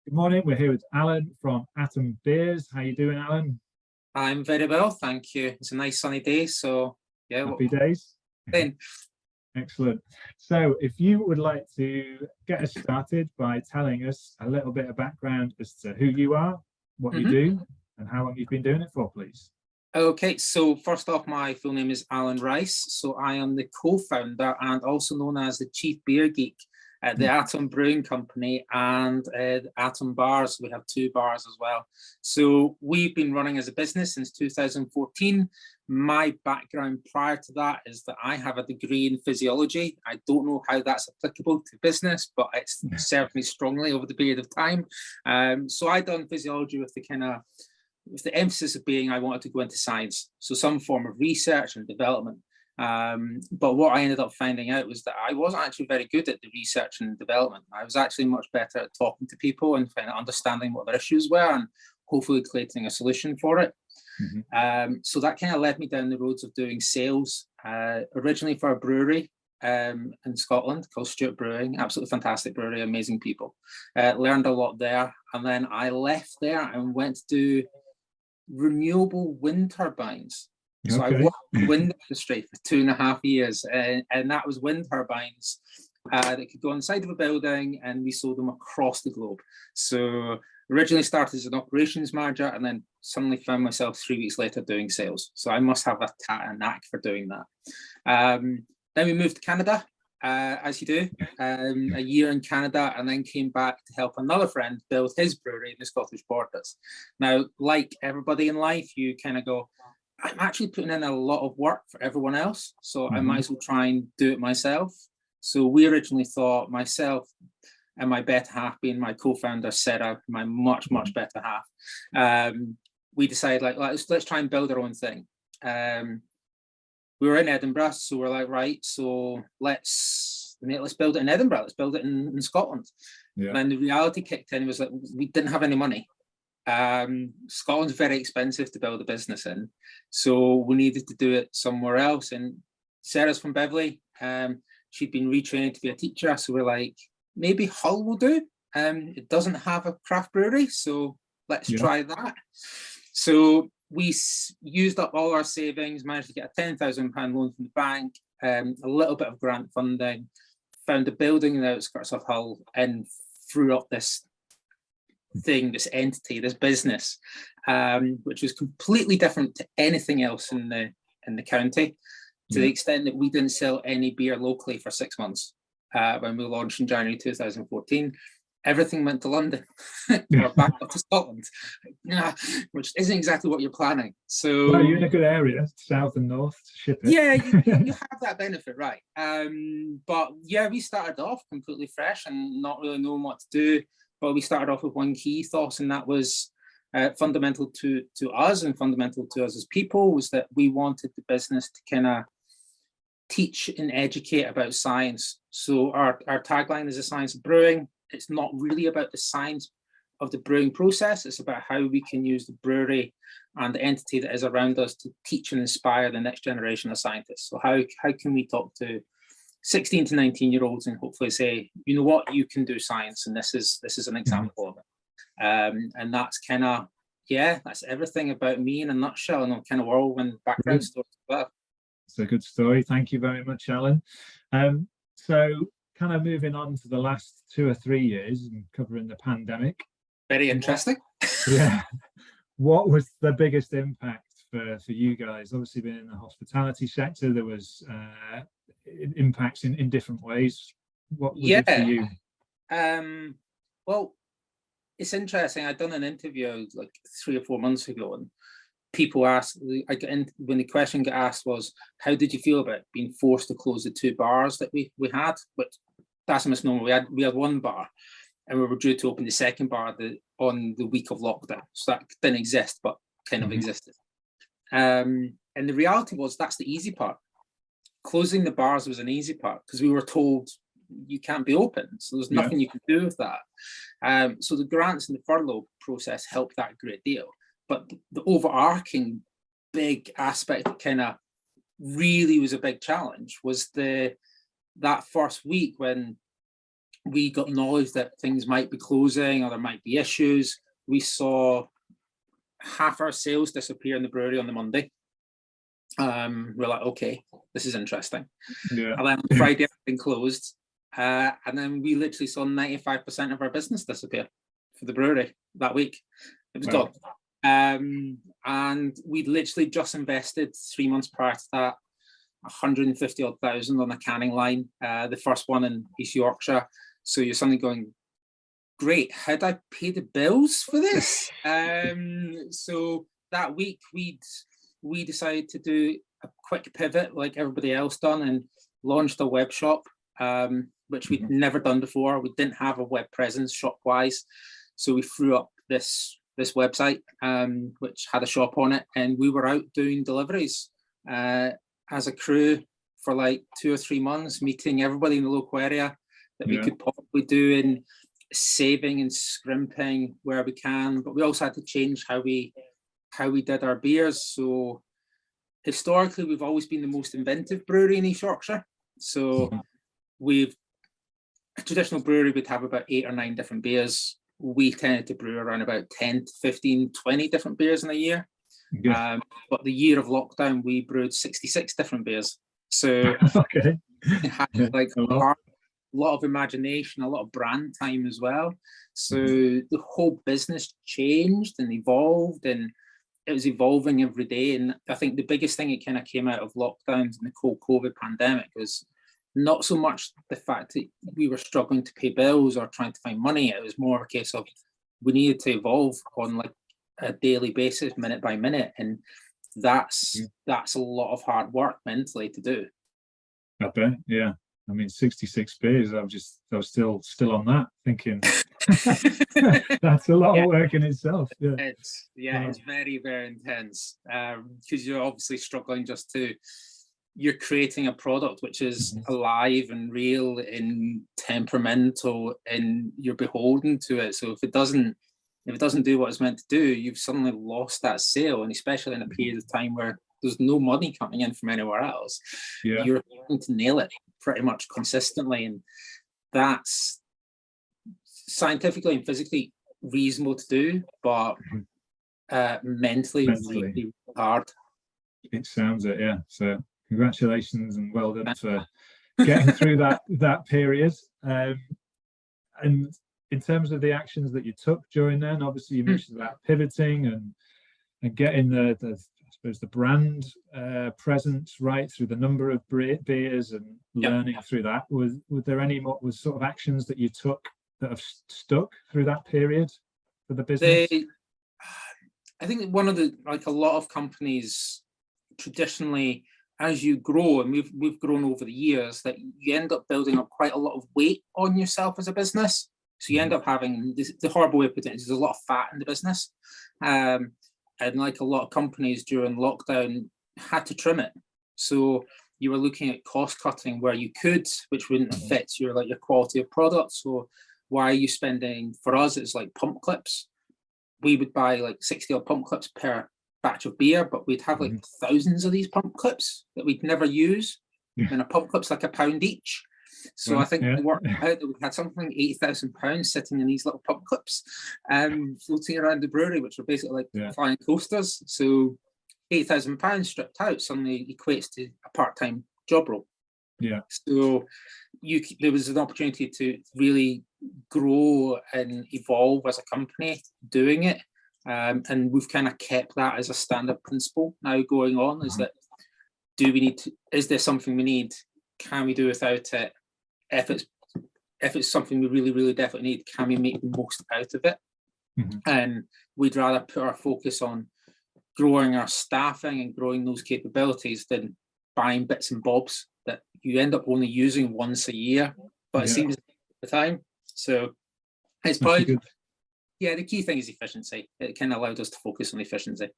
Good morning. We're here with Alan from Atom Beers. How you doing, Alan? I'm very well, thank you. It's a nice sunny day, so yeah. Happy days. Then, Excellent. So if you would like to get us started by telling us a little bit of background as to who you are, what you do, and how long you've been doing it for, please. Okay, so first off, my full name is Allan Rice. So I am the co-founder and also known as the chief beer geek at the Atom Brewing Company and Atom Bars. We have 2 bars as well. So we've been running as a business since 2014. My background prior to that is that I have a degree in physiology. I don't know how that's applicable to business, but it's served me strongly over the period of time. So I done physiology with the emphasis of being I wanted to go into science, so some form of research and development. But what I ended up finding out was that I wasn't actually very good at the research and development. I was actually much better at talking to people and kind of understanding what their issues were and hopefully creating a solution for it. So that kind of led me down the roads of doing sales, originally for a brewery in Scotland called Stewart Brewing. Absolutely fantastic brewery, amazing people. Learned a lot there, and then I left there and went to do renewable wind turbines. So I worked in the wind industry for 2.5 years, and that was wind turbines that could go inside of a building, and we sold them across the globe. So originally started as an operations manager, and then suddenly found myself 3 weeks later doing sales. So I must have a knack for doing that. Then we moved to Canada, as you do, a year in Canada, and then came back to help another friend build his brewery in the Scottish borders. Now, like everybody in life, you kind of go, I'm actually putting in a lot of work for everyone else, so I might as well try and do it myself. So we originally thought, myself and my better half being my co-founder, Sarah, my much better half, we decided, like, let's try and build our own thing. We were in Edinburgh, so we're like, right, so let's build it in Edinburgh, let's build it in Scotland. And then the reality kicked in. It was like, we didn't have any money. Scotland's very expensive to build a business in, so we needed to do it somewhere else. And Sarah's from Beverley. She'd been retraining to be a teacher, so we're like, maybe Hull will do. It doesn't have a craft brewery, so let's try that. So we used up all our savings, managed to get a £10,000 loan from the bank, a little bit of grant funding, found a building in the outskirts of Hull, and threw up this thing, this entity, this business, which was completely different to anything else in the county, to the extent that we didn't sell any beer locally for 6 months. When we launched in January 2014, everything went to London or back up to Scotland, which isn't exactly what you're planning. So well, you're in a good area, south and north, to ship it. Yeah, you have that benefit, right? But yeah, we started off completely fresh and not really knowing what to do. But we started off with one key ethos, and that was fundamental to us and fundamental to us as people, was that we wanted the business to kind of teach and educate about science. So our tagline is the science of brewing. It's not really about the science of the brewing process. It's about how we can use the brewery and the entity that is around us to teach and inspire the next generation of scientists. So how can we talk to 16 to 19-year-olds and hopefully say, you know what, you can do science, and this is an example of it. And that's kind of, that's everything about me in a nutshell, and a kind of whirlwind background story as well. It's a good story. Thank you very much, Alan. So kind of moving on to the last 2 or 3 years and covering the pandemic. Very interesting. What was the biggest impact for you guys? Obviously, being in the hospitality sector, there was impacts in different ways. What was it for you? Well, it's interesting. I'd done an interview like 3 or 4 months ago, and people asked, when the question got asked was, how did you feel about being forced to close the 2 bars that we had? But that's a misnomer. We had 1 bar, and we were due to open the 2nd bar on the week of lockdown. So that didn't exist, but kind of existed. And the reality was, that's the easy part. Closing the bars was an easy part, because we were told you can't be open. So there's nothing you can do with that. So the grants and the furlough process helped that a great deal. But the overarching big aspect that kind of really was a big challenge was that first week when we got knowledge that things might be closing or there might be issues. We saw half our sales disappear in the brewery on the Monday. We're like, okay, this is interesting. Yeah. And then on Friday, everything closed. And then we literally saw 95% of our business disappear for the brewery that week. It was gone. And we'd literally just invested 3 months prior to that, 150,000 on a canning line, the first one in East Yorkshire. So you're suddenly going, great, how'd I pay the bills for this? So that week we decided to do a quick pivot like everybody else done and launched a web shop, which we'd never done before. We didn't have a web presence shop-wise. So we threw up this website, which had a shop on it, and we were out doing deliveries as a crew for like 2 or 3 months, meeting everybody in the local area that we could possibly do, and saving and scrimping where we can. But we also had to change how we did our beers. So historically, we've always been the most inventive brewery in East Yorkshire. So a traditional brewery would have about 8 or 9 different beers. We tended to brew around about 10 to 15, 20 different beers in a year. Yeah. But the year of lockdown, we brewed 66 different beers. So okay. It had like a lot of imagination, a lot of brand time as well. So the whole business changed and evolved, and it was evolving every day. And I think the biggest thing that kind of came out of lockdowns and the whole COVID pandemic was not so much the fact that we were struggling to pay bills or trying to find money. It was more a case of we needed to evolve on like a daily basis, minute by minute, and that's a lot of hard work mentally to do. I bet, yeah. I mean, 66 beers. I was still on that, thinking that's a lot of work in itself. Yeah, it's very, very intense because you're obviously struggling you're creating a product which is alive and real and temperamental, and you're beholden to it. So if it doesn't do what it's meant to do, you've suddenly lost that sale, and especially in a period of time where there's no money coming in from anywhere else, you're going to nail it pretty much consistently, and that's scientifically and physically reasonable to do, but mentally really hard. It sounds it, yeah. So congratulations and well done for getting through that period. And in terms of the actions that you took during then, obviously you mentioned about pivoting and getting the I suppose the brand presence right through the number of beers and learning through that. Was there any sort of actions that you took that have stuck through that period for the business? I think one of a lot of companies traditionally, as you grow, and we've grown over the years, that you end up building up quite a lot of weight on yourself as a business. So you end up having the horrible way of putting it is there's a lot of fat in the business. And like a lot of companies during lockdown had to trim it. So you were looking at cost cutting where you could, which wouldn't affect your quality of product. So why are you spending, for us, it's like pump clips. We would buy like 60 odd pump clips per batch of beer, but we'd have like thousands of these pump clips that we'd never use. And a pump clip's like £1 each. So I think we worked out that we had something like £80,000 sitting in these little pump clips, floating around the brewery, which were basically like flying coasters. So £80,000 stripped out suddenly equates to a part-time job role. Yeah. So there was an opportunity to really grow and evolve as a company doing it. And we've kind of kept that as a standard principle now going on, is that is there something we need? Can we do without it? If it's something we really, really definitely need, can we make the most out of it? And we'd rather put our focus on growing our staffing and growing those capabilities than buying bits and bobs that you end up only using once a year, but it seems the time. So it's probably the key thing is efficiency. It kind of allowed us to focus on efficiency.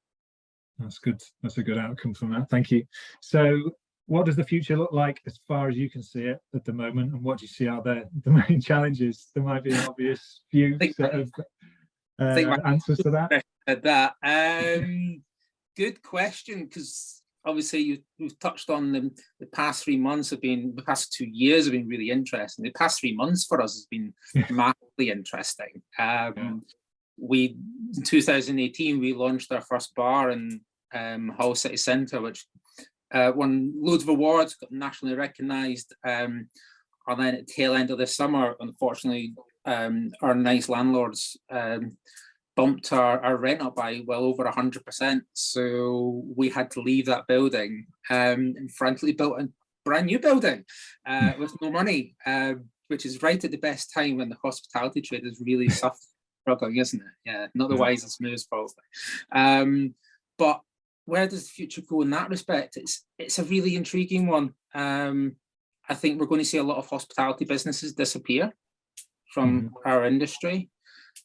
That's good. That's a good outcome from that. Thank you. So what does the future look like as far as you can see it at the moment, and what do you see are the main challenges? There might be an obvious few set of answers to that. Good question, because obviously you've touched on the past 3 months the past 2 years have been really interesting. The past 3 months for us has been massively interesting. In 2018, we launched our first bar in Hull City Centre, which won loads of awards, got nationally recognised. And then at the tail end of the summer, unfortunately, our nice landlords bumped our rent up by well over 100%. So we had to leave that building and frankly built a brand new building with no money, which is right at the best time when the hospitality trade is really struggling, isn't it? Yeah, not the wisest moves probably. But where does the future go in that respect? It's a really intriguing one. I think we're going to see a lot of hospitality businesses disappear from our industry.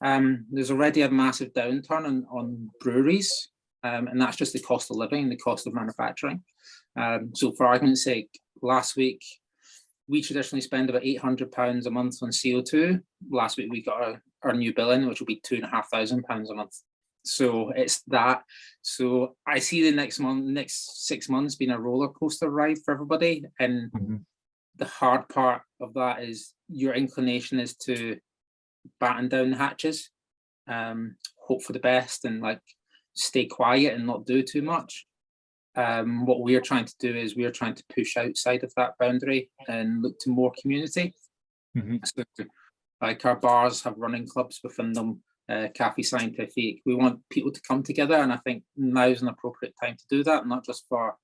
There's already a massive downturn on breweries, and that's just the cost of living, the cost of manufacturing. So for argument's sake, last week, we traditionally spend about £800 a month on CO2. Last week, we got our new bill in, which will be £2,500 a month. So it's that. So I see the next 6 months being a roller coaster ride for everybody. And the hard part of that is your inclination is to batten down the hatches, hope for the best, and like stay quiet and not do too much. What we're trying to do is we're trying to push outside of that boundary and look to more community. So, like our bars have running clubs within them, Cafe Scientific. We want people to come together, and I think now is an appropriate time to do that, not just for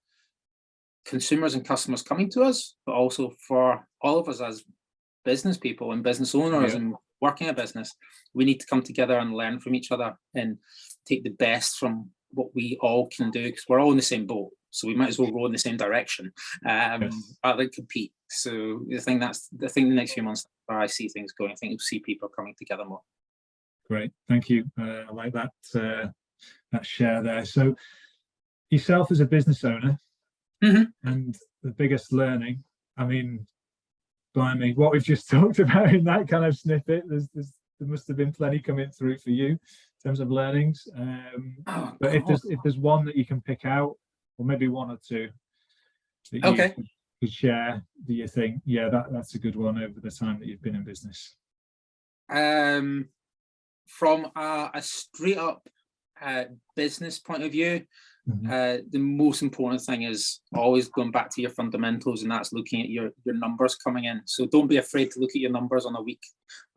consumers and customers coming to us, but also for all of us as business people and business owners and working a business. We need to come together and learn from each other and take the best from what we all can do, because we're all in the same boat, so we might as well row in the same direction rather than compete. So I think the next few months where I see things going. I think you'll see people coming together more. Great, thank you. I like that share there. So yourself as a business owner, and the biggest learning, I mean, blimey, what we've just talked about in that kind of snippet, there must have been plenty coming through for you in terms of learnings. But if there's one that you can pick out, or maybe one or two that you could share, do you think, that's a good one over the time that you've been in business? From a straight up business point of view, the most important thing is always going back to your fundamentals, and that's looking at your numbers coming in. So don't be afraid to look at your numbers on a week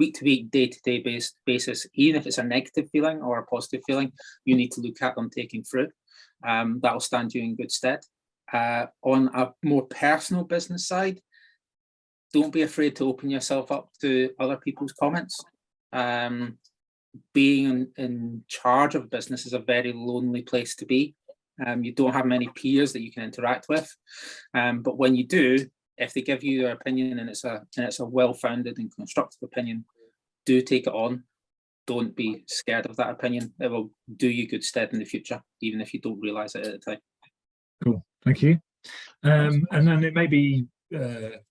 to week, day to day basis. Even if it's a negative feeling or a positive feeling, you need to look at them taking fruit. That will stand you in good stead. On a more personal business side, don't be afraid to open yourself up to other people's comments. Being in charge of business is a very lonely place to be. You don't have many peers that you can interact with, but when you do, if they give you their opinion and it's a well-founded and constructive opinion, do take it on. Don't be scared of that opinion. It will do you good stead in the future, even if you don't realise it at the time. Cool, thank you. And then it may be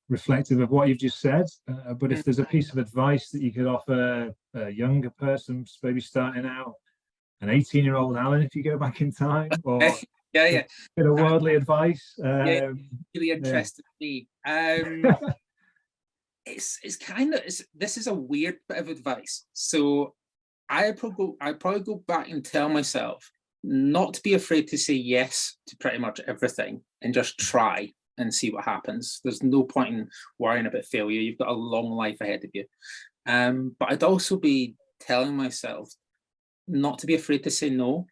reflective of what you've just said, but if there's a piece of advice that you could offer a younger person, maybe starting out, an 18-year-old Alan, if you go back in time, or bit of worldly advice. Really interested me. This is a weird bit of advice. So I probably go back and tell myself not to be afraid to say yes to pretty much everything and just try and see what happens. There's no point in worrying about failure. You've got a long life ahead of you. But I'd also be telling myself not to be afraid to say no.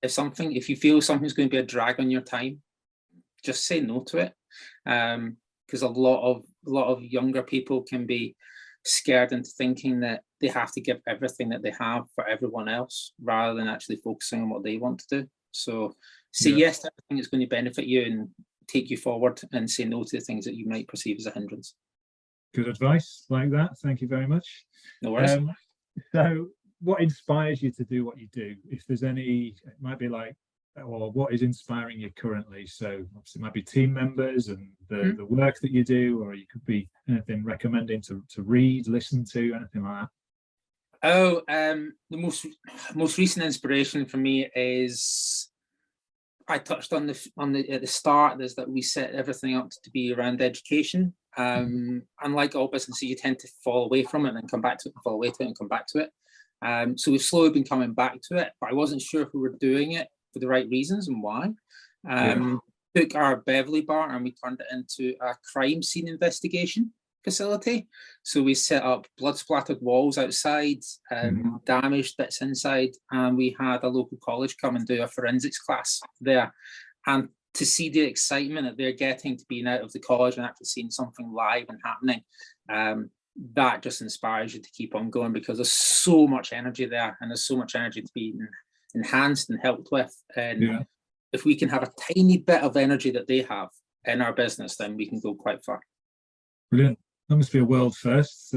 If you feel something's going to be a drag on your time, just say no to it. Because a lot of younger people can be scared into thinking that they have to give everything that they have for everyone else, rather than actually focusing on what they want to do. So say yes to everything that's going to benefit you and take you forward, and say no to the things that you might perceive as a hindrance. Good advice, like that. Thank you very much. No worries. So what inspires you to do what you do? If there's any, it might be like, or what is inspiring you currently? So obviously it might be team members and the work that you do, or you could be anything recommending to read, listen to, anything like that. The most recent inspiration for me is I touched on at the start is that we set everything up to be around education. Unlike all businesses, you tend to fall away from it and then come back to it, and fall away to it and come back to it. So we've slowly been coming back to it, but I wasn't sure if we were doing it for the right reasons and why. Took our Beverly bar and we turned it into a crime scene investigation facility. So we set up blood splattered walls outside, damaged bits inside, and we had a local college come and do a forensics class there. And to see the excitement that they're getting to being out of the college and actually seeing something live and happening, that just inspires you to keep on going, because there's so much energy there and there's so much energy to be enhanced and helped with. And if we can have a tiny bit of energy that they have in our business, then we can go quite far. Brilliant. That must be a world first,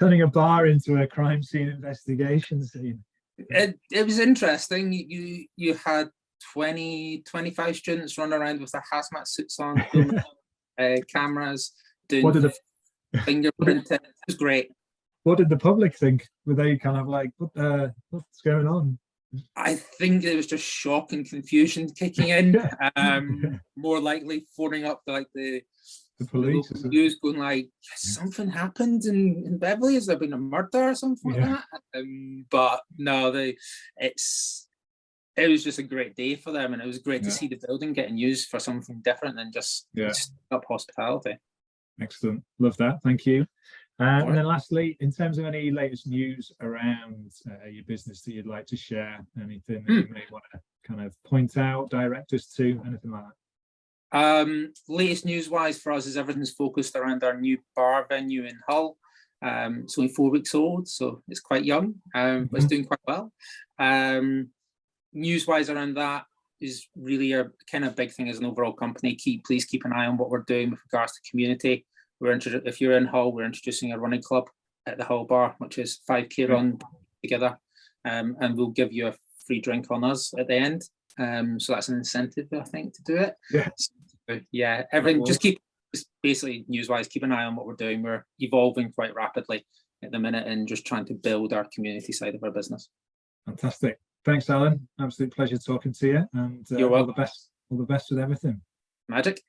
turning a bar into a crime scene investigation scene. It was interesting. You had 25 students running around with their hazmat suits on, cameras, doing fingerprinting. It was great. What did the public think? Were they kind of like, what's going on? I think it was just shock and confusion kicking in. More likely phoning up the police, the news, going like, something happened in Beverly. Has there been a murder or something like that? But no, it was just a great day for them, and it was great to see the building getting used for something different than just up hospitality. Excellent, love that. Thank you. And then lastly, in terms of any latest news around your business that you'd like to share, anything that you may want to kind of point out, direct us to, anything like that? Latest news wise for us is everything's focused around our new bar venue in Hull. It's only 4 weeks old, so it's quite young, but it's doing quite well. News wise around that is really a kind of big thing as an overall company. Please keep an eye on what we're doing with regards to community. If you're in Hull, we're introducing a running club at the Hull bar, which is 5K run together, and we'll give you a free drink on us at the end. So that's an incentive, I think, to do it. Everything. Just basically news-wise, keep an eye on what we're doing. We're evolving quite rapidly at the minute and just trying to build our community side of our business. Fantastic. Thanks, Alan. Absolute pleasure talking to you, and you're welcome. All the best with everything. Magic.